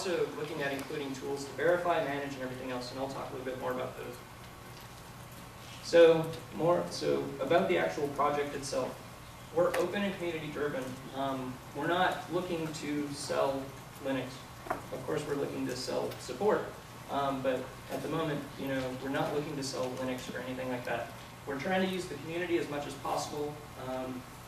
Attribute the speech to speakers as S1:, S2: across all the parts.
S1: also looking at including tools to verify, manage, and everything else, and I'll talk a little bit more about those. So about the actual project itself. We're open and community driven. We're not looking to sell Linux. Of course, we're looking to sell support, but at the moment, we're not looking to sell Linux or anything like that. We're trying to use the community as much as possible.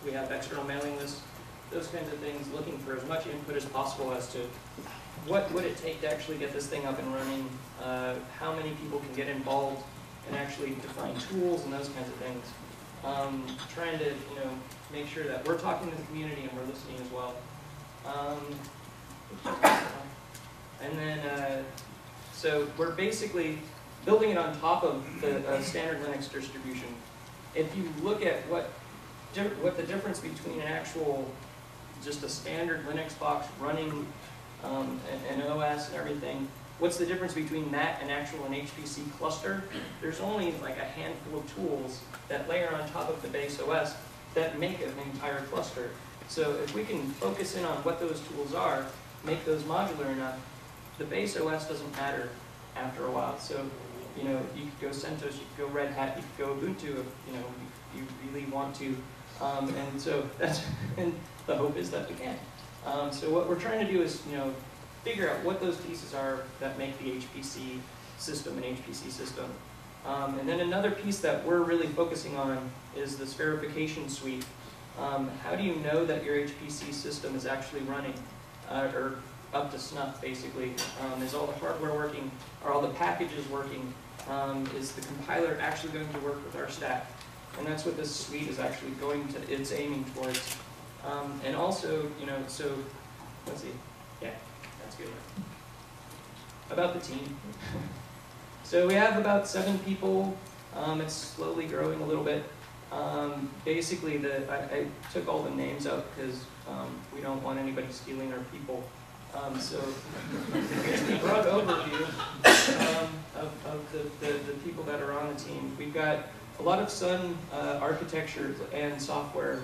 S1: We have external mailing lists, those kinds of things, looking for as much input as possible as to what would it take to actually get this thing up and running, how many people can get involved, and actually define tools and those kinds of things. Trying to make sure that we're talking to the community and we're listening as well. And then, so we're basically building it on top of the standard Linux distribution. If you look at what the difference between an actual, just a standard Linux box running an OS and everything, what's the difference between that and an HPC cluster? There's only like a handful of tools that layer on top of the base OS that make an entire cluster. So if we can focus in on what those tools are, make those modular enough, the base OS doesn't matter after a while. So you could go CentOS, you could go Red Hat, you could go Ubuntu if you really want to. And so and the hope is that we can. So what we're trying to do is figure out what those pieces are that make the HPC system an HPC system. And then another piece that we're really focusing on is this verification suite. How do you know that your HPC system is actually running, or up to snuff, basically? Is all the hardware working? Are all the packages working? Is the compiler actually going to work with our stack? And that's what this suite is actually it's aiming towards. And also, so, let's see. Yeah, that's good. About the team. So we have about 7 people. It's slowly growing a little bit. Basically, I took all the names out because we don't want anybody stealing our people. So here's the broad overview of the people that are on the team. We've got a lot of Sun architecture and software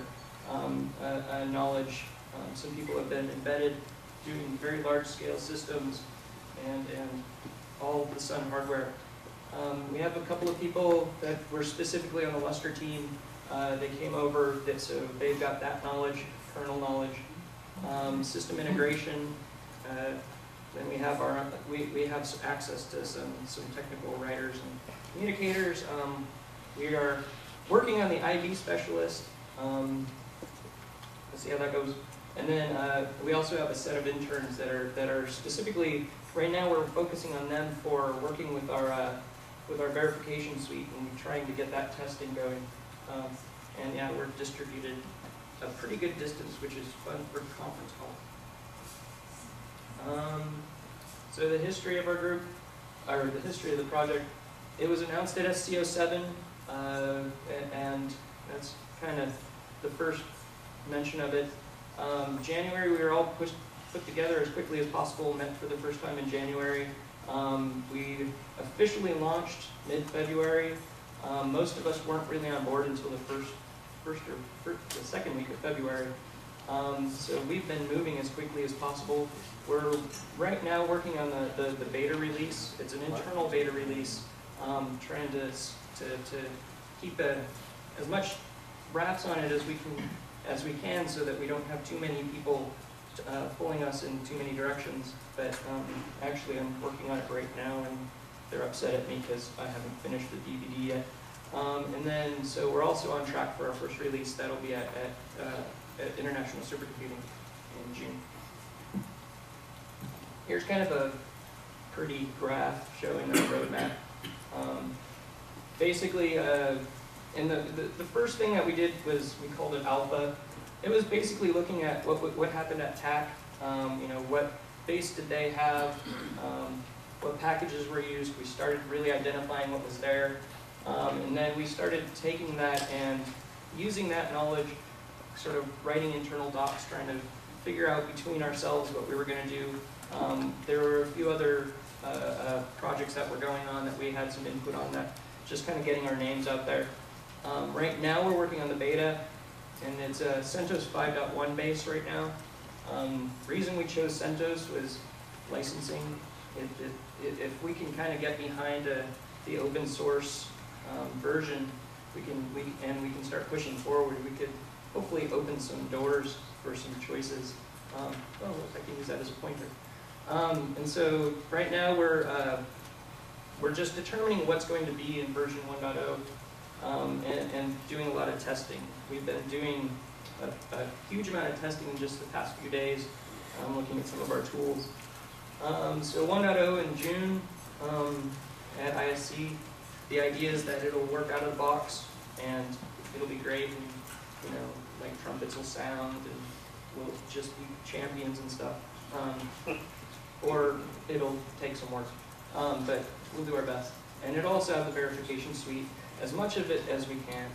S1: knowledge. Some people have been embedded doing very large-scale systems and all the Sun hardware. We have a couple of people that were specifically on the Lustre team. They came over, so they've got that knowledge, kernel knowledge, system integration. Then we have we have some access to some technical writers and communicators. We are working on the IB specialist. Let's see how that goes. And then we also have a set of interns that are specifically, right now we're focusing on them for working with our verification suite and trying to get that testing going. And yeah, we're distributed a pretty good distance, which is fun for a conference call. So the history of our group, or the history of the project, it was announced at SCO7, and that's kind of the first mention of it. January, we were all put together as quickly as possible, met for the first time in January. We officially launched mid-February. Most of us weren't really on board until the second week of February. So we've been moving as quickly as possible. We're right now working on the beta release. It's an internal beta release, trying to keep as much wraps on it as we can so that we don't have too many people pulling us in too many directions. But actually I'm working on it right now, and they're upset at me because I haven't finished the DVD yet. And then, so we're also on track for our first release. That'll be at International Supercomputing in June. Here's kind of a pretty graph showing the roadmap. Basically, and the first thing that we did was we called it Alpha. It was basically looking at what happened at TAC. What base did they have? What packages were used? We started really identifying what was there. And then we started taking that and using that knowledge, sort of writing internal docs, trying to figure out between ourselves what we were going to do. There were a few other projects that were going on that we had some input on, that just kind of getting our names out there. Right now we're working on the beta, and it's a CentOS 5.1 base right now. Reason we chose CentOS was licensing. If we can kind of get behind the open source version, we can start pushing forward. We could hopefully open some doors for some choices. Oh, I can use that as a pointer. And so right now we're just determining what's going to be in version 1.0 and doing a lot of testing. We've been doing a huge amount of testing in just the past few days, looking at some of our tools. So 1.0 in June at ISC, the idea is that it'll work out of the box and it'll be great, and like trumpets will sound and we'll just be champions and stuff. Or it'll take some work, but we'll do our best. And it'll also have the verification suite, as much of it as we can.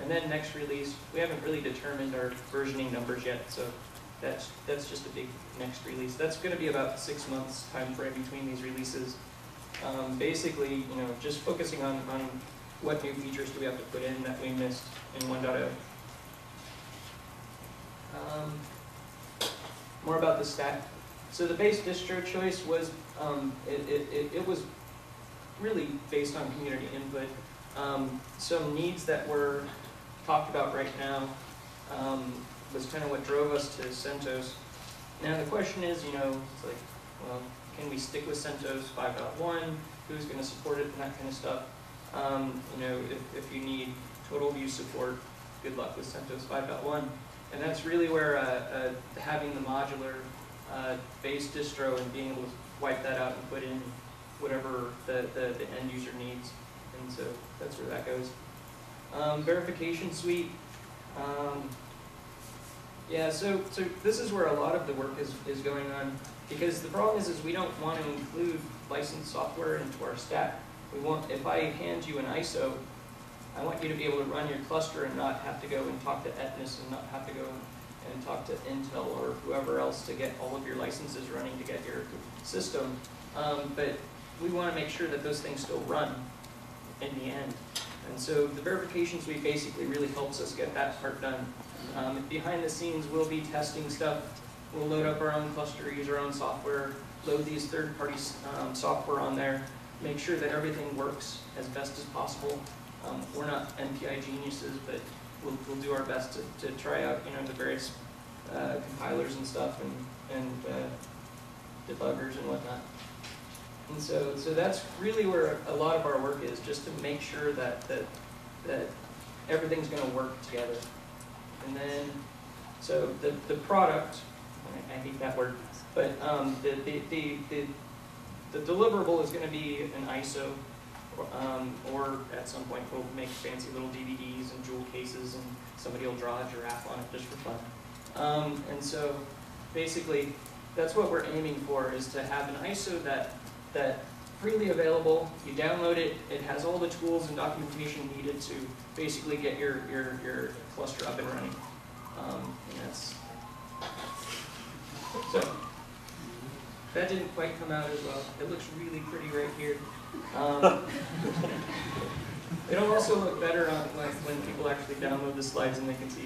S1: And then next release, we haven't really determined our versioning numbers yet, so that's just a big next release. That's going to be about 6 months time frame between these releases. Basically, just focusing on what new features do we have to put in that we missed in 1.0. More about the stack. So the base distro choice was, it was really based on community input. Some needs that were talked about right now was kind of what drove us to CentOS. Now the question is, it's like, well, can we stick with CentOS 5.1? Who's going to support it and that kind of stuff? If you need total view support, good luck with CentOS 5.1. And that's really where having the modular base distro and being able to wipe that out and put in whatever the end user needs. And so that's where that goes. Verification suite. Yeah, so this is where a lot of the work is going on, because the problem is we don't want to include licensed software into our stack. If I hand you an ISO, I want you to be able to run your cluster and not have to go and talk to Etnis and not have to go and talk to Intel or whoever else to get all of your licenses running to get your system. But we want to make sure that those things still run in the end. And so the verification suite basically really helps us get that part done. Behind the scenes, we'll be testing stuff. We'll load up our own cluster, use our own software, load these third-party software on there, make sure that everything works as best as possible. We're not NPI geniuses, but we'll do our best to try out the various compilers and stuff and debuggers and whatnot. And so that's really where a lot of our work is, just to make sure that everything's going to work together. And then, so the product, I hate that word, but the deliverable is going to be an ISO, or at some point we'll make fancy little DVDs and jewel cases, and somebody will draw a giraffe on it just for fun. And so basically, that's what we're aiming for, is to have an ISO that's freely available. You download it, it has all the tools and documentation needed to basically get your cluster up and running. And that's, so that didn't quite come out as well. It looks really pretty right here. It'll also look better on when people actually download the slides and they can see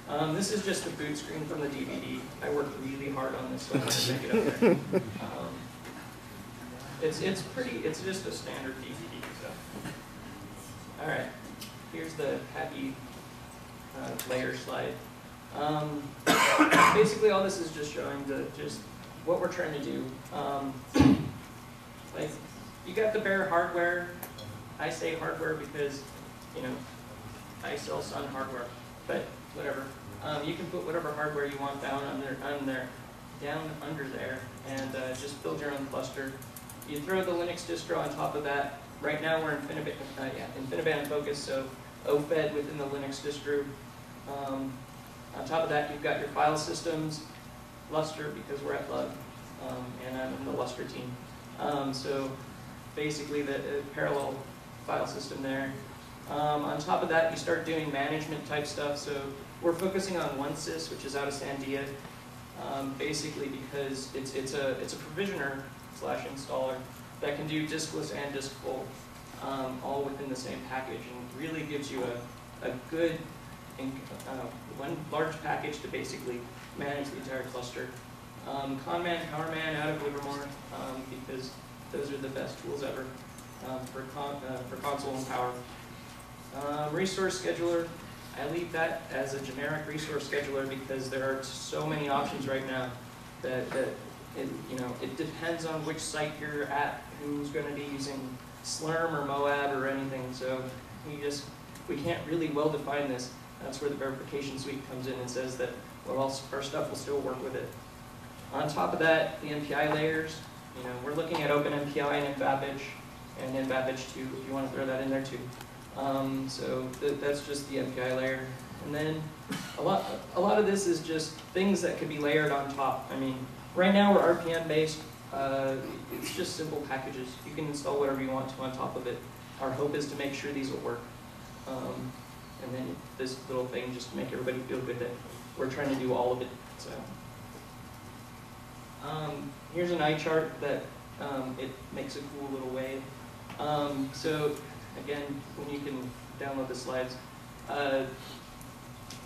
S1: them. This is just a boot screen from the DVD. I worked really hard on this, so I'm going to make it up there. It's just a standard DVD. So, all right, here's the happy layer slide. Basically, all this is just showing just what we're trying to do. Like, you got the bare hardware. I say hardware because, I sell Sun hardware, but whatever. You can put whatever hardware you want down under there, and just build your own cluster. You throw the Linux distro on top of that. Right now we're in InfiniBand focus, so OFED within the Linux distro. On top of that, you've got your file systems, Lustre, because we're at Lug, and I'm in the Lustre team. So basically the parallel file system there. On top of that, you start doing management type stuff. So we're focusing on OneSys, which is out of Sandia, basically because it's a provisioner / installer that can do diskless and diskful, all within the same package, and really gives you a good one large package to basically manage the entire cluster. Conman, PowerMan out of Livermore, because those are the best tools ever for console and power. Resource scheduler, I leave that as a generic resource scheduler because there are so many options right now that it depends on which site you're at, who's going to be using Slurm or Moab or anything. So we can't really well define this. That's where the verification suite comes in and says that, well, our stuff will still work with it. On top of that, the MPI layers. We're looking at OpenMPI and Babbage, and Babbage 2, if you want to throw that in there too. So that's just the MPI layer. And then a lot of this is just things that could be layered on top. I mean, right now we're RPM based. It's just simple packages. You can install whatever you want to on top of it. Our hope is to make sure these will work. And then this little thing just to make everybody feel good that we're trying to do all of it. So here's an eye chart that it makes a cool little wave. So again, when you can download the slides,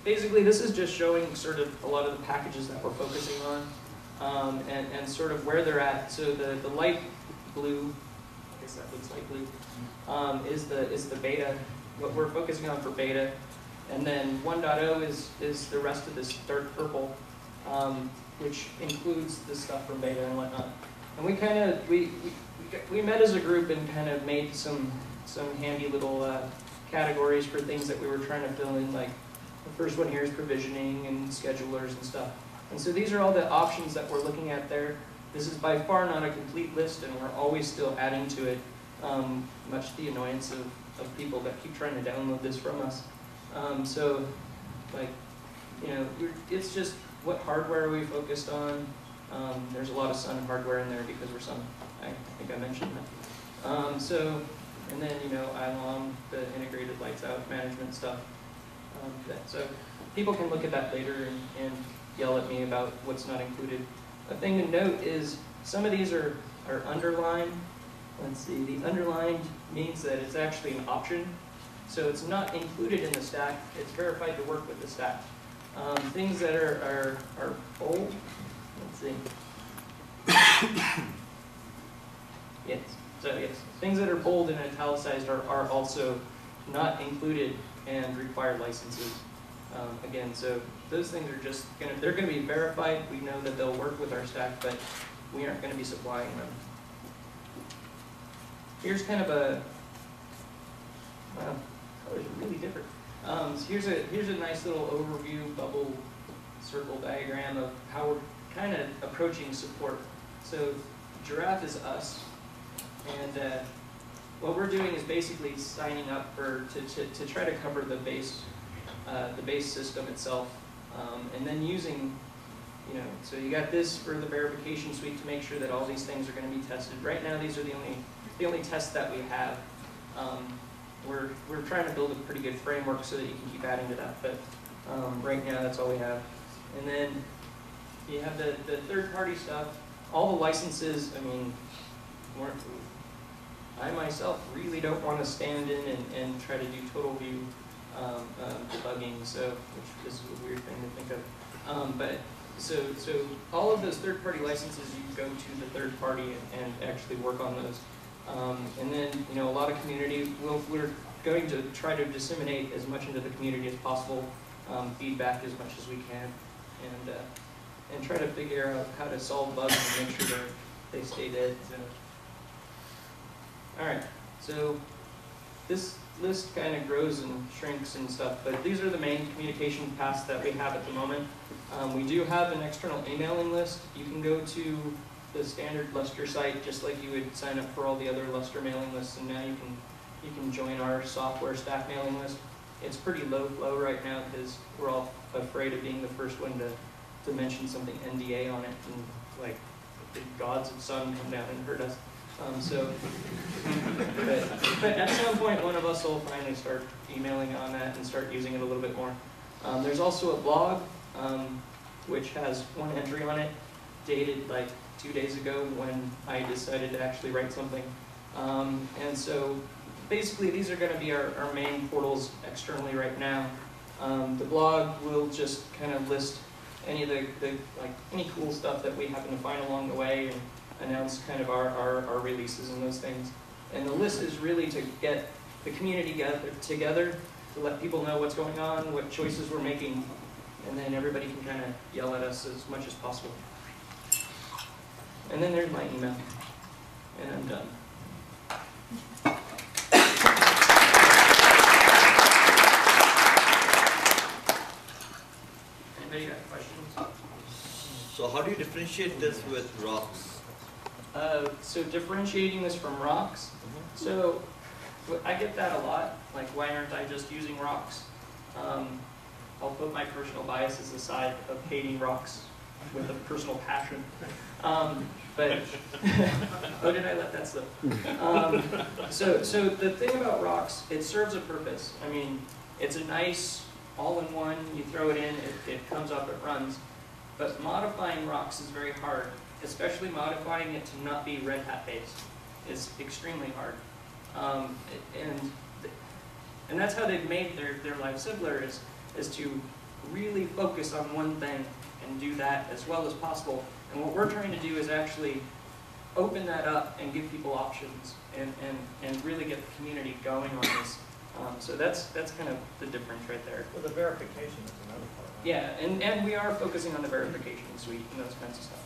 S1: basically this is just showing sort of a lot of the packages that we're focusing on, and sort of where they're at. So the light blue, I guess that looks like blue, is the beta, what we're focusing on for beta. And then 1.0 is the rest of this dark purple, which includes the stuff from beta and whatnot. And we met as a group and kind of made some handy little categories for things that we were trying to fill in. Like the first one here is provisioning and schedulers and stuff. And so these are all the options that we're looking at there. This is by far not a complete list, and we're always still adding to it, much to the annoyance of people that keep trying to download this from us. So, like, it's just what hardware are we focused on. There's a lot of Sun hardware in there because we're Sun. I think I mentioned that. And then, ILOM, the integrated lights out management stuff. So people can look at that later and yell at me about what's not included. A thing to note is some of these are underlined. Let's see, the underlined means that it's actually an option. So it's not included in the stack, it's verified to work with the stack. Things that are bold, let's see. Yes, so yes, things that are bold and italicized are also not included and require licenses. Again, so those things are just they're gonna be verified. We know that they'll work with our stack, but we aren't gonna be supplying them. Here's kind of a, wow, colors are really different. So here's a nice little overview bubble circle diagram of how we're kind of approaching support. So Giraffe is us, and what we're doing is basically signing up to try to cover the base system itself, and then using, so you got this for the verification suite to make sure that all these things are going to be tested. Right now, these are the only tests that we have. We're trying to build a pretty good framework so that you can keep adding to that, but right now that's all we have. And then you have the third-party stuff. All the licenses, I mean, I myself really don't want to stand in and try to do total view debugging, so which is a weird thing to think of. But so all of those third-party licenses, you go to the third party and actually work on those. And then a lot of community. We're going to try to disseminate as much into the community as possible, feedback as much as we can, and try to figure out how to solve bugs and make sure they stay dead. So. All right, so this list kind of grows and shrinks and stuff, but these are the main communication paths that we have at the moment. We do have an external emailing list. You can go to the standard Lustre site just like you would sign up for all the other Lustre mailing lists, and now you can join our software stack mailing list. It's pretty low flow right now because we're all afraid of being the first one to mention something NDA on it, and like the gods of Sun come down and hurt us. But at some point, one of us will finally start emailing on that and start using it a little bit more. There's also a blog, which has one entry on it, dated like 2 days ago when I decided to actually write something. And so basically, these are going to be our main portals externally right now. The blog will just kind of list any of the like any cool stuff that we happen to find along the way, and announce kind of our releases and those things. And the list is really to get the community together to let people know what's going on, what choices we're making, and then everybody can kind of yell at us as much as possible. And then there's my email, and I'm done. Anybody got questions?
S2: So how do you differentiate this with rocks?
S1: So differentiating this from rocks. So I get that a lot. Like, why aren't I just using rocks? I'll put my personal biases aside of hating rocks with a personal passion. But oh, did I let that slip? So the thing about rocks, it serves a purpose. I mean, it's a nice all-in-one. You throw it in, it comes up, it runs. But modifying rocks is very hard, especially modifying it to not be Red Hat based is extremely hard. And that's how they've made their life simpler, is to really focus on one thing and do that as well as possible. And what we're trying to do is actually open that up and give people options and really get the community going on this. So that's kind of the difference right there.
S3: Well, the verification is another part.
S1: Yeah, and we are focusing on the verification suite and those kinds of stuff.